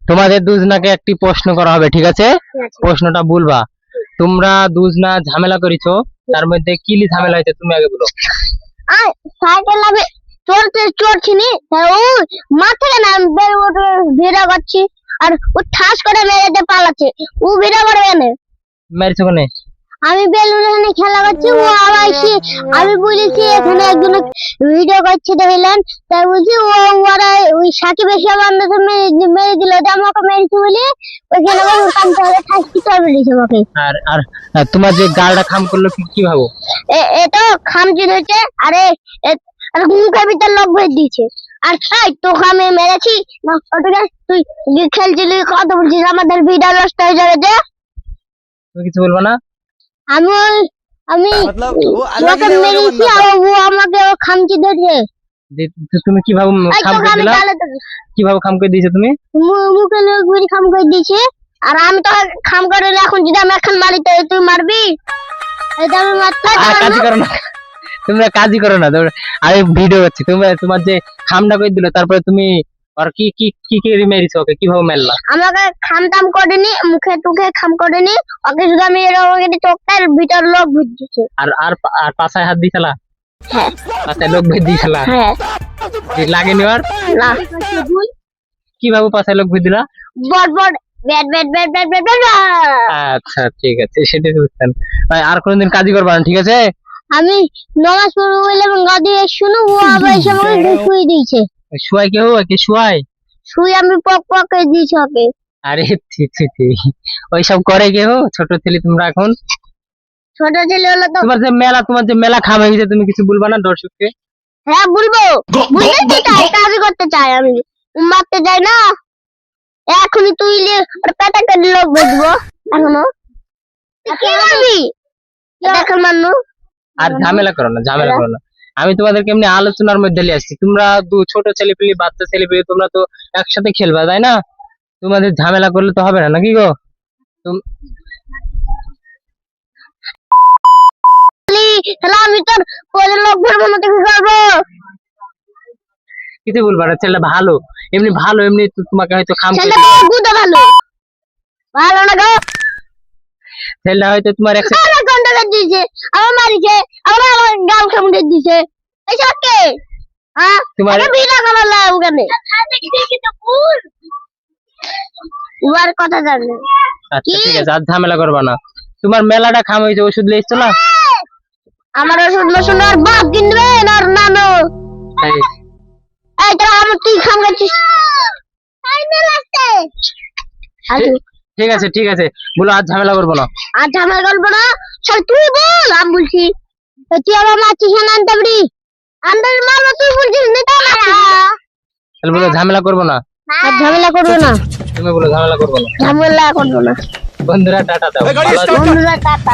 তোমাদের দুজনাকে একটি প্রশ্ন করা হবে, ঠিক আছে? ঠিক আছে। প্রশ্নটা বলবা। তোমরা দুজনা ঝামেলা করেছো, তার মধ্যে কি ঝামেলা হয়েছে তুমি আগে বলো। আর সাইকেল আমি চড়ছিনি, ও মাথায় না আমি ভিড়া করছি আর ও ঠাস করে মেরেতে পালাচ্ছে। ও ভিড়া করবে না, মেরেছো কেন? আমি বেলুন এখানে খেলা করছি, ও আবার এসে আমি বলেছি এখানে একজন ভিডিও করছে দেখলেন, তাই বলছি ওরা ওই সাকিব এসে বান্ধব মেরে দিল, আমাকে মেরেছে বলে ওইখানে কানতে হবে ঠাসকি করে মেরেছে আমাকে। আর আর আর তোমার যে গালটা খাম করলো কি ভাবো? এটা খামচি হয়েছে, আরে আর মুখের ভিতর লোক ভরে দিয়েছে। আর তোকে আমি মেরেছি না, ওটাকে তুই খেলছিলি কথা বলছিস, আমাদের ভিডিও নষ্ট হয়ে যাবে যে। তুমি কিছু বলবো না? আমি ওকে মেরেছি আর ও আমাকে খামচি ধরেছে। তুমি কিভাবে খাম করে দিলা? কিভাবে খাম করে দিয়েছো তুমি? মুখে লোক ভরে খাম করে দিয়েছে, আর আমি তো খাম করে এখন যদি আমি এখন মারিতে তুই মারবি? এটা আমি মারতে কাজই করো না, তোমরা কাজই করো না। আমি ভিডিও করছি, তোমার যে খামটা করে দিল, তারপরে তুমি আর কি কি কি কি মেরেছো ওকে? কিভাবে মারলা? আমাকে খাম টাম করেনি, মুখে টুকে খাম করেনি, ওকে শুধু আমি এরকম চোখটার ভিতর লোক ভুজছে। আর আর আর পাছায় হাত দিয়েছিলা? হ্যাঁ। পাছায় লোক ভেদ দিয়েছিলা? হ্যাঁ। লাগেনি আর? না। কিভাবে পাছায় লোক ভেদ দিলা? বট বট bat bat bat bat bat bat. আচ্ছা ঠিক আছে, সেটাই বুঝছেন। আর কোনদিন কাজই করবা না, ঠিক আছে? আমি নামাজ পড়বো বলে গাদি শুনো, ও আবার এসে আমাকে শুয়ে দিয়েছে। শুয়াই কেউ একে শুয়াই? শুয়ে আমি পক পক করে দিয়েছি ওকে। আরে ওইসব করে কেউ? ছোট ছেলে তোমরা এখন। ছোট ছেলে হলো তো। তোমার যে মেলা খাম হয়ে গেছে, তুমি কিছু বলবা না দর্শককে? হ্যাঁ বলবো, বুঝতে চাই, কাজ করতে চাই, আমি মারতে চাই না। এখনই তুই পেটা কেটে লোক বুঝবো এখনো কি মারবি এখন মানু। আর ঝামেলা করো না, ঝামেলা করো না। আমি তোমাদেরকে এমনি আলোচনার মধ্যে নিয়ে আসছি। তোমরা ছোট ছেলে পেলে, বাচ্চা ছেলে পেলে, তোমরা তো একসাথে খেলবা, তাই না? তোমাদের ঝামেলা করলে তো হবে না, নাকি গো? আমি তোর কোলের লোক ভরবো না, তুই করবো কিছু বলবা না। ছেলেটা ভালো, এমনি ভালো, এমনি তোমাকে হয়তো খাম করে ছেলেটা গুদা ভালো ভালো না গো। ছেলেটা হয়তো তোমার কন্টাক্ট দিয়েছে, আমার মারিছে, আমার গাল কামড়ে দিয়েছে। এইসব কে? হ্যাঁ তোমার ভিডিও করার লাগে ওখানে উয়ার কথা জানে। আচ্ছা ঠিক আছে, আর ঝামেলা করবা না। তোমার মেলাটা খাম হয়েছে, ওষুধ লিয়েছো না? আমার ওষুধ লোষণ আর বাপ কিনবে আর নানো। এই তোরা আমার তুই খাম গেছিস। ঠিক আছে ঠিক আছে, বলো আর ঝামেলা করবো না। আর ঝামেলা করবো না, চল তুই বল, আমি বলছি তুই আমার মাছিস না আনতে পারি, আনতে মারবো, তুই বলছিস নিতে তাহলে বলো ঝামেলা করবো না। আর ঝামেলা করবো না, তুমি বলো ঝামেলা করবো না। ঝামেলা করবো না। বন্ধুরা টাটা দাও। বন্ধুরা টাটা।